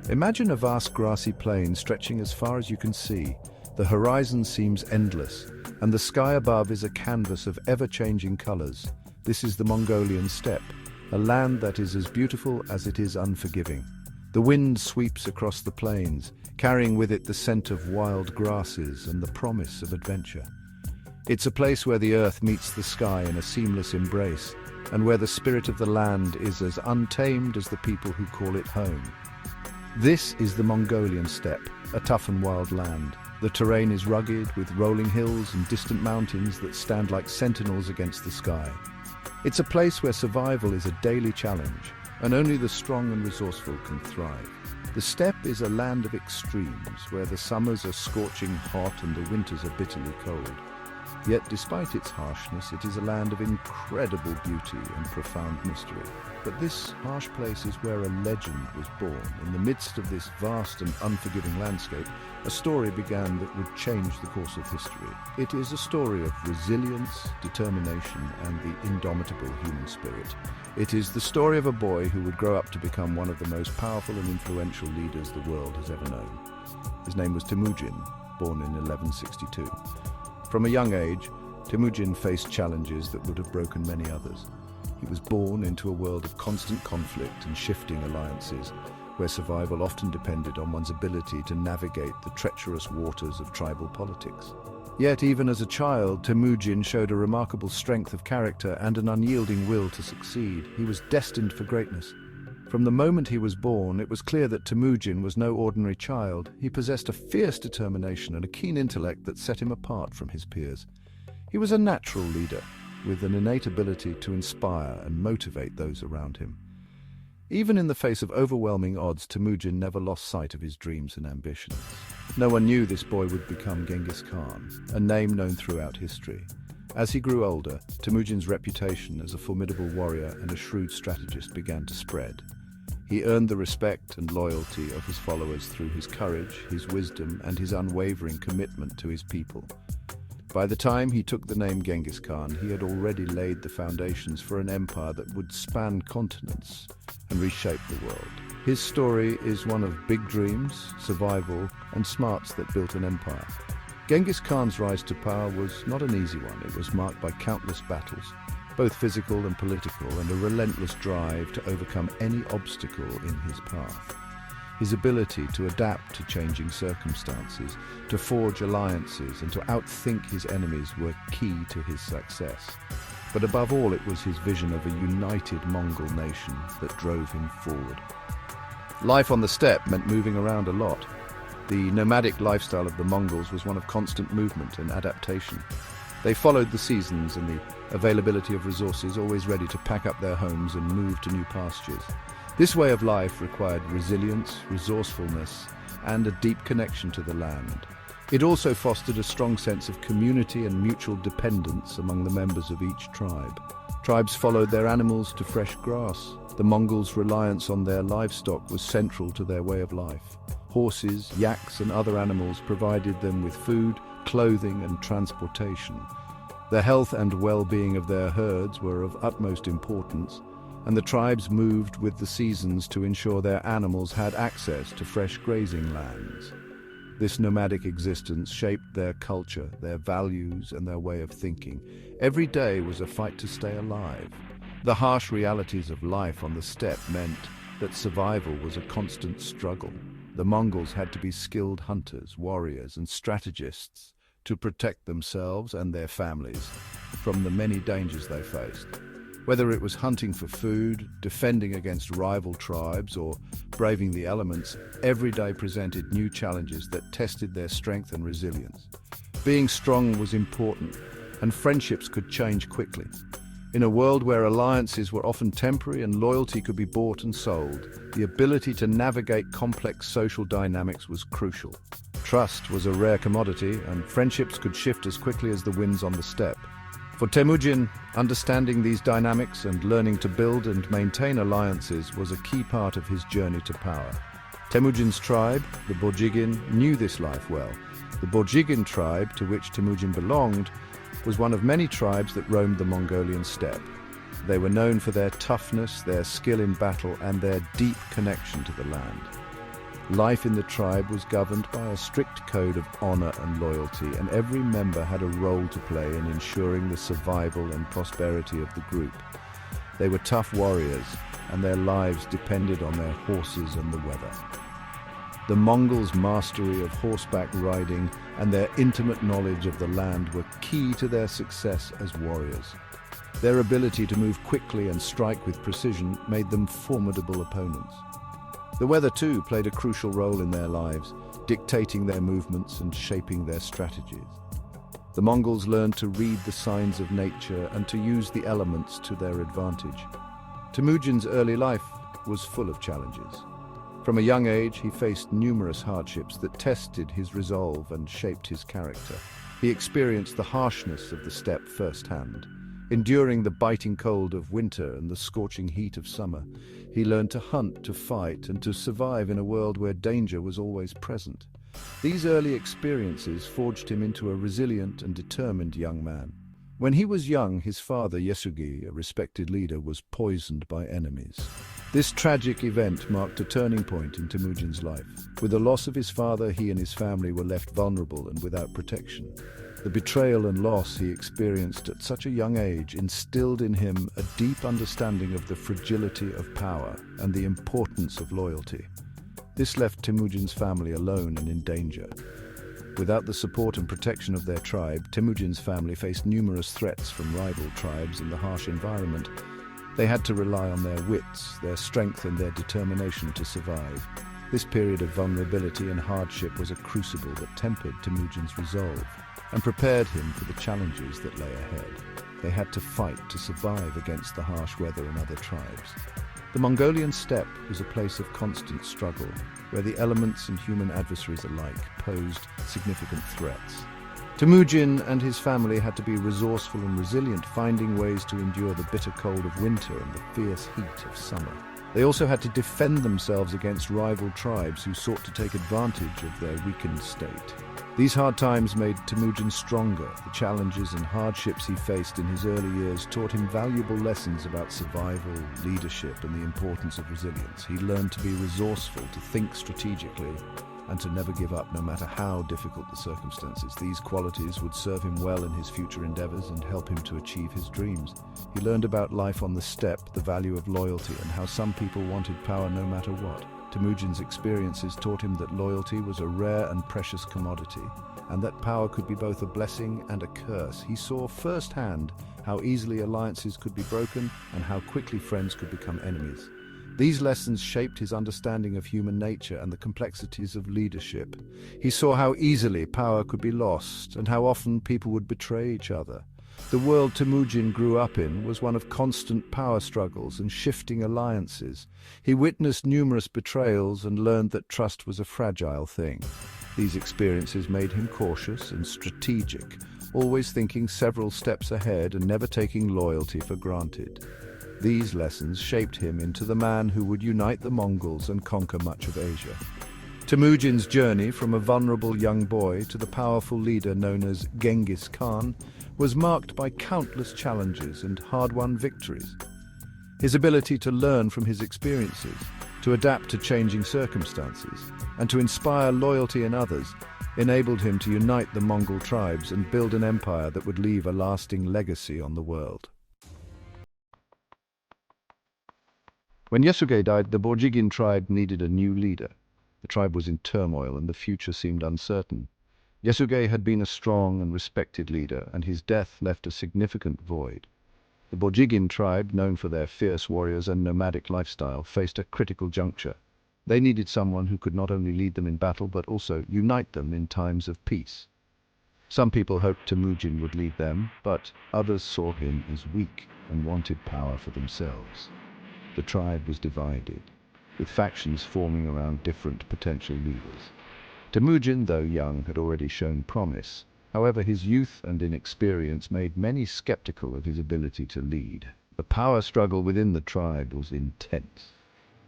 Imagine a vast grassy plain stretching as far as you can see. The horizon seems endless, and the sky above is a canvas of ever-changing colors. This is the Mongolian steppe, a land that is as beautiful as it is unforgiving. The wind sweeps across the plains, carrying with it the scent of wild grasses and the promise of adventure. It's a place where the earth meets the sky in a seamless embrace, and where the spirit of the land is as untamed as the people who call it home. This is the Mongolian steppe, a tough and wild land. The terrain is rugged, with rolling hills and distant mountains that stand like sentinels against the sky. It's a place where survival is a daily challenge, and only the strong and resourceful can thrive. The steppe is a land of extremes, where the summers are scorching hot and the winters are bitterly cold. Yet despite its harshness, it is a land of incredible beauty and profound mystery. But this harsh place is where a legend was born. In the midst of this vast and unforgiving landscape, a story began that would change the course of history. It is a story of resilience, determination, and the indomitable human spirit. It is the story of a boy who would grow up to become one of the most powerful and influential leaders the world has ever known. His name was Temujin, born in 1162. From a young age, Temujin faced challenges that would have broken many others. He was born into a world of constant conflict and shifting alliances, where survival often depended on one's ability to navigate the treacherous waters of tribal politics. Yet, even as a child, Temujin showed a remarkable strength of character and an unyielding will to succeed. He was destined for greatness. From the moment he was born, it was clear that Temujin was no ordinary child. He possessed a fierce determination and a keen intellect that set him apart from his peers. He was a natural leader, with an innate ability to inspire and motivate those around him. Even in the face of overwhelming odds, Temujin never lost sight of his dreams and ambitions. No one knew this boy would become Genghis Khan, a name known throughout history. As he grew older, Temujin's reputation as a formidable warrior and a shrewd strategist began to spread. He earned the respect and loyalty of his followers through his courage, his wisdom, and his unwavering commitment to his people. By the time he took the name Genghis Khan, he had already laid the foundations for an empire that would span continents and reshape the world. His story is one of big dreams, survival, and smarts that built an empire. Genghis Khan's rise to power was not an easy one. It was marked by countless battles, both physical and political, and a relentless drive to overcome any obstacle in his path. His ability to adapt to changing circumstances, to forge alliances, and to outthink his enemies were key to his success. But above all, it was his vision of a united Mongol nation that drove him forward. Life on the steppe meant moving around a lot. The nomadic lifestyle of the Mongols was one of constant movement and adaptation. They followed the seasons and the availability of resources, always ready to pack up their homes and move to new pastures. This way of life required resilience, resourcefulness, and a deep connection to the land. It also fostered a strong sense of community and mutual dependence among the members of each tribe. Tribes followed their animals to fresh grass. The Mongols' reliance on their livestock was central to their way of life. Horses, yaks, and other animals provided them with food, clothing, and transportation. The health and well-being of their herds were of utmost importance, and the tribes moved with the seasons to ensure their animals had access to fresh grazing lands. This nomadic existence shaped their culture, their values, and their way of thinking. Every day was a fight to stay alive. The harsh realities of life on the steppe meant that survival was a constant struggle. The Mongols had to be skilled hunters, warriors, and strategists to protect themselves and their families from the many dangers they faced. Whether it was hunting for food, defending against rival tribes, or braving the elements, every day presented new challenges that tested their strength and resilience. Being strong was important, and friendships could change quickly. In a world where alliances were often temporary and loyalty could be bought and sold, the ability to navigate complex social dynamics was crucial. Trust was a rare commodity, and friendships could shift as quickly as the winds on the steppe. For Temujin, understanding these dynamics and learning to build and maintain alliances was a key part of his journey to power. Temujin's tribe, the Borjigin, knew this life well. The Borjigin tribe, to which Temujin belonged, was one of many tribes that roamed the Mongolian steppe. They were known for their toughness, their skill in battle, and their deep connection to the land. Life in the tribe was governed by a strict code of honor and loyalty, and every member had a role to play in ensuring the survival and prosperity of the group. They were tough warriors, and their lives depended on their horses and the weather. The Mongols' mastery of horseback riding and their intimate knowledge of the land were key to their success as warriors. Their ability to move quickly and strike with precision made them formidable opponents. The weather, too, played a crucial role in their lives, dictating their movements and shaping their strategies. The Mongols learned to read the signs of nature and to use the elements to their advantage. Temujin's early life was full of challenges. From a young age, he faced numerous hardships that tested his resolve and shaped his character. He experienced the harshness of the steppe firsthand. Enduring the biting cold of winter and the scorching heat of summer, he learned to hunt, to fight, and to survive in a world where danger was always present. These early experiences forged him into a resilient and determined young man. When he was young, his father, Yasugi, a respected leader, was poisoned by enemies. This tragic event marked a turning point in Temujin's life. With the loss of his father, he and his family were left vulnerable and without protection. The betrayal and loss he experienced at such a young age instilled in him a deep understanding of the fragility of power and the importance of loyalty. This left Temujin's family alone and in danger. Without the support and protection of their tribe, Temujin's family faced numerous threats from rival tribes in the harsh environment. They had to rely on their wits, their strength, and their determination to survive. This period of vulnerability and hardship was a crucible that tempered Temujin's resolve and prepared him for the challenges that lay ahead. They had to fight to survive against the harsh weather in other tribes. The Mongolian steppe was a place of constant struggle, where the elements and human adversaries alike posed significant threats. Temujin and his family had to be resourceful and resilient, finding ways to endure the bitter cold of winter and the fierce heat of summer. They also had to defend themselves against rival tribes who sought to take advantage of their weakened state. These hard times made Temujin stronger. The challenges and hardships he faced in his early years taught him valuable lessons about survival, leadership, and the importance of resilience. He learned to be resourceful, to think strategically, and to never give up no matter how difficult the circumstances. These qualities would serve him well in his future endeavors and help him to achieve his dreams. He learned about life on the steppe, the value of loyalty, and how some people wanted power no matter what. Temujin's experiences taught him that loyalty was a rare and precious commodity, and that power could be both a blessing and a curse. He saw firsthand how easily alliances could be broken and how quickly friends could become enemies. These lessons shaped his understanding of human nature and the complexities of leadership. He saw how easily power could be lost and how often people would betray each other. The world Temujin grew up in was one of constant power struggles and shifting alliances. He witnessed numerous betrayals and learned that trust was a fragile thing. These experiences made him cautious and strategic, always thinking several steps ahead and never taking loyalty for granted. These lessons shaped him into the man who would unite the Mongols and conquer much of Asia. Temujin's journey from a vulnerable young boy to the powerful leader known as Genghis Khan was marked by countless challenges and hard-won victories. His ability to learn from his experiences, to adapt to changing circumstances, and to inspire loyalty in others enabled him to unite the Mongol tribes and build an empire that would leave a lasting legacy on the world. When Yasuge died, the Borjigin tribe needed a new leader. The tribe was in turmoil and the future seemed uncertain. Yasuge had been a strong and respected leader, and his death left a significant void. The Borjigin tribe, known for their fierce warriors and nomadic lifestyle, faced a critical juncture. They needed someone who could not only lead them in battle but also unite them in times of peace. Some people hoped Temujin would lead them, but others saw him as weak and wanted power for themselves. The tribe was divided, with factions forming around different potential leaders. Temujin, though young, had already shown promise. However, his youth and inexperience made many skeptical of his ability to lead. The power struggle within the tribe was intense,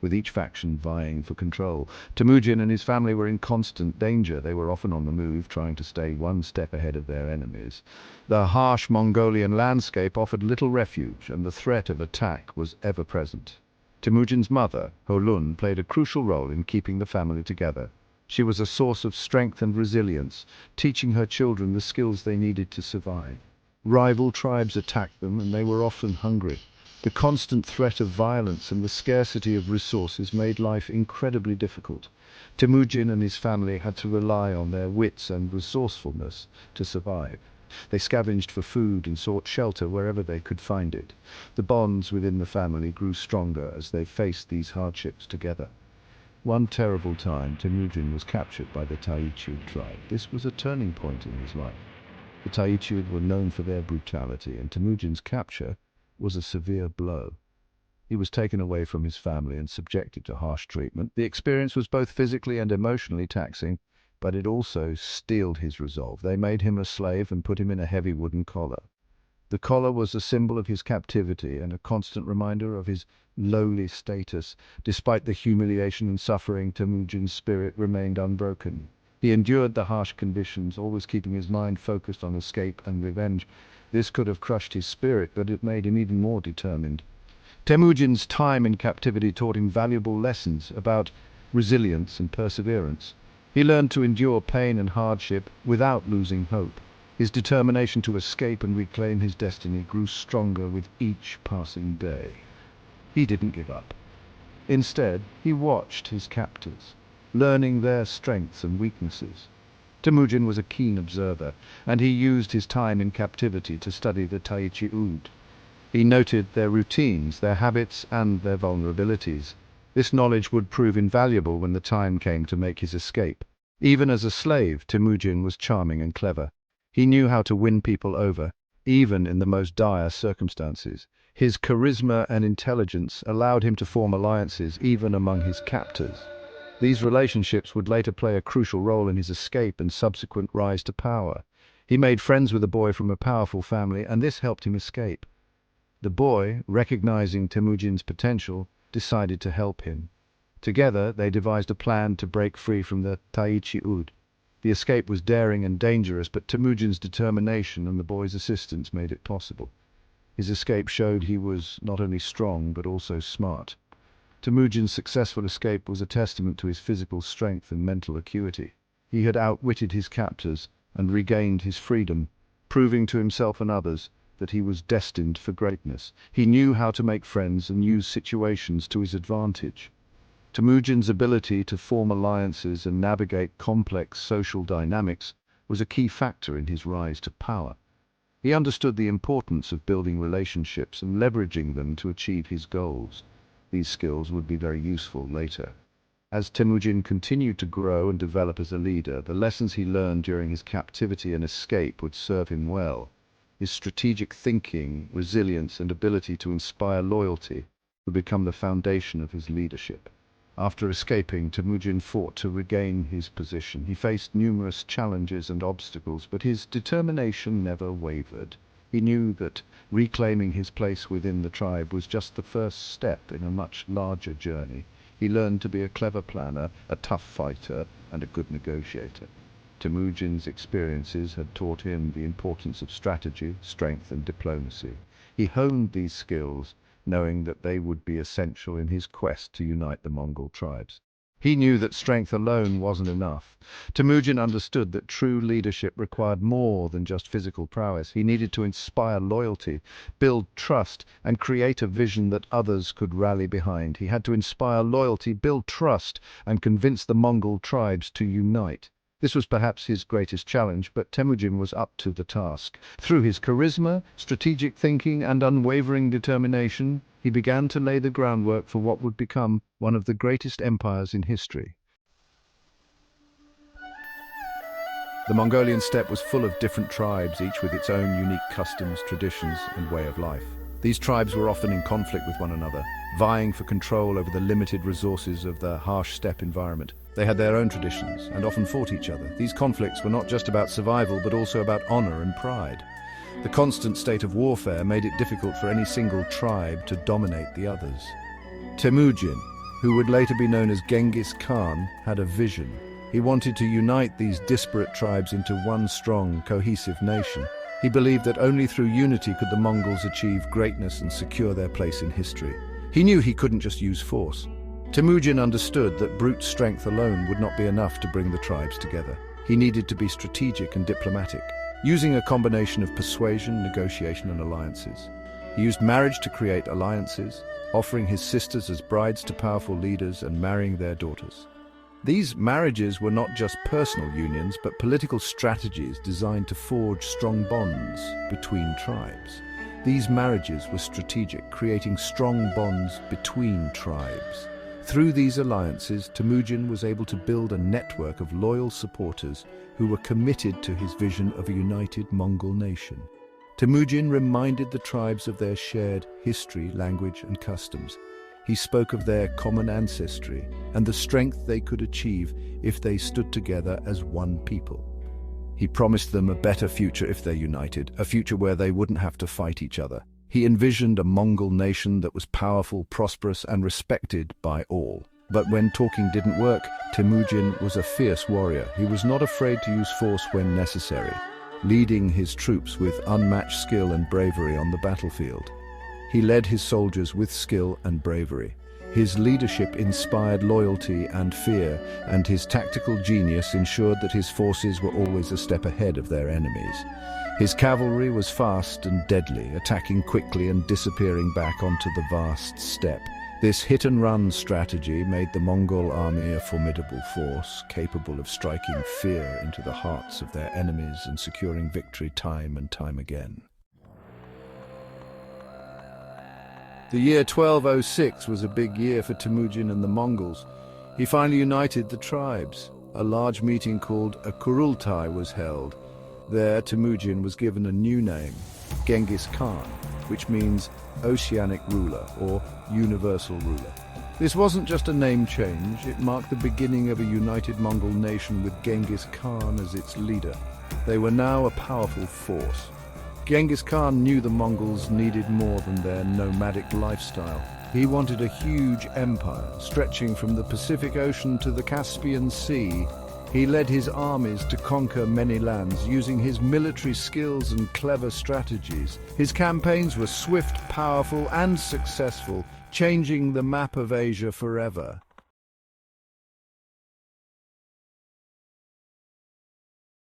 with each faction vying for control. Temujin and his family were in constant danger. They were often on the move, trying to stay one step ahead of their enemies. The harsh Mongolian landscape offered little refuge, and the threat of attack was ever present. Temujin's mother, Holun, played a crucial role in keeping the family together. She was a source of strength and resilience, teaching her children the skills they needed to survive. Rival tribes attacked them, and they were often hungry. The constant threat of violence and the scarcity of resources made life incredibly difficult. Temujin and his family had to rely on their wits and resourcefulness to survive. They scavenged for food and sought shelter wherever they could find it. The bonds within the family grew stronger as they faced these hardships together. One terrible time, Temujin was captured by the Taichud tribe. This was a turning point in his life. The Taichud were known for their brutality, and Temujin's capture was a severe blow. He was taken away from his family and subjected to harsh treatment. The experience was both physically and emotionally taxing, but it also steeled his resolve. They made him a slave and put him in a heavy wooden collar. The collar was a symbol of his captivity and a constant reminder of his lowly status. Despite the humiliation and suffering, Temujin's spirit remained unbroken. He endured the harsh conditions, always keeping his mind focused on escape and revenge. This could have crushed his spirit, but it made him even more determined. Temujin's time in captivity taught him valuable lessons about resilience and perseverance. He learned to endure pain and hardship without losing hope. His determination to escape and reclaim his destiny grew stronger with each passing day. He didn't give up. Instead, he watched his captors, learning their strengths and weaknesses. Temujin was a keen observer, and he used his time in captivity to study the Taichud. He noted their routines, their habits, and their vulnerabilities. This knowledge would prove invaluable when the time came to make his escape. Even as a slave, Temujin was charming and clever. He knew how to win people over, even in the most dire circumstances. His charisma and intelligence allowed him to form alliances even among his captors. These relationships would later play a crucial role in his escape and subsequent rise to power. He made friends with a boy from a powerful family, and this helped him escape. The boy, recognizing Temujin's potential, decided to help him. Together, they devised a plan to break free from the Taichud. The escape was daring and dangerous, but Temujin's determination and the boy's assistance made it possible. His escape showed he was not only strong, but also smart. Temujin's successful escape was a testament to his physical strength and mental acuity. He had outwitted his captors and regained his freedom, proving to himself and others that he was destined for greatness. He knew how to make friends and use situations to his advantage. Temujin's ability to form alliances and navigate complex social dynamics was a key factor in his rise to power. He understood the importance of building relationships and leveraging them to achieve his goals. These skills would be very useful later. As Temujin continued to grow and develop as a leader, the lessons he learned during his captivity and escape would serve him well. His strategic thinking, resilience, and ability to inspire loyalty would become the foundation of his leadership. After escaping, Temujin fought to regain his position. He faced numerous challenges and obstacles, but his determination never wavered. He knew that reclaiming his place within the tribe was just the first step in a much larger journey. He learned to be a clever planner, a tough fighter, and a good negotiator. Temujin's experiences had taught him the importance of strategy, strength, and diplomacy. He honed these skills, knowing that they would be essential in his quest to unite the Mongol tribes. He knew that strength alone wasn't enough. Temujin understood that true leadership required more than just physical prowess. He needed to inspire loyalty, build trust, and create a vision that others could rally behind. He had to inspire loyalty, build trust, and convince the Mongol tribes to unite. This was perhaps his greatest challenge, but Temujin was up to the task. Through his charisma, strategic thinking, and unwavering determination, he began to lay the groundwork for what would become one of the greatest empires in history. The Mongolian steppe was full of different tribes, each with its own unique customs, traditions, and way of life. These tribes were often in conflict with one another, vying for control over the limited resources of the harsh steppe environment. They had their own traditions and often fought each other. These conflicts were not just about survival, but also about honor and pride. The constant state of warfare made it difficult for any single tribe to dominate the others. Temujin, who would later be known as Genghis Khan, had a vision. He wanted to unite these disparate tribes into one strong, cohesive nation. He believed that only through unity could the Mongols achieve greatness and secure their place in history. He knew he couldn't just use force. Temujin understood that brute strength alone would not be enough to bring the tribes together. He needed to be strategic and diplomatic, using a combination of persuasion, negotiation, and alliances. He used marriage to create alliances, offering his sisters as brides to powerful leaders and marrying their daughters. These marriages were not just personal unions, but political strategies designed to forge strong bonds between tribes. These marriages were strategic, creating strong bonds between tribes. Through these alliances, Temujin was able to build a network of loyal supporters who were committed to his vision of a united Mongol nation. Temujin reminded the tribes of their shared history, language, and customs. He spoke of their common ancestry and the strength they could achieve if they stood together as one people. He promised them a better future if they united, a future where they wouldn't have to fight each other. He envisioned a Mongol nation that was powerful, prosperous, and respected by all. But when talking didn't work, Temujin was a fierce warrior. He was not afraid to use force when necessary, leading his troops with unmatched skill and bravery on the battlefield. He led his soldiers with skill and bravery. His leadership inspired loyalty and fear, and his tactical genius ensured that his forces were always a step ahead of their enemies. His cavalry was fast and deadly, attacking quickly and disappearing back onto the vast steppe. This hit-and-run strategy made the Mongol army a formidable force, capable of striking fear into the hearts of their enemies and securing victory time and time again. The year 1206 was a big year for Temujin and the Mongols. He finally united the tribes. A large meeting called a Kurultai was held. There, Temujin was given a new name, Genghis Khan, which means oceanic ruler or universal ruler. This wasn't just a name change, it marked the beginning of a united Mongol nation with Genghis Khan as its leader. They were now a powerful force. Genghis Khan knew the Mongols needed more than their nomadic lifestyle. He wanted a huge empire, stretching from the Pacific Ocean to the Caspian Sea. He led his armies to conquer many lands, using his military skills and clever strategies. His campaigns were swift, powerful, and successful, changing the map of Asia forever.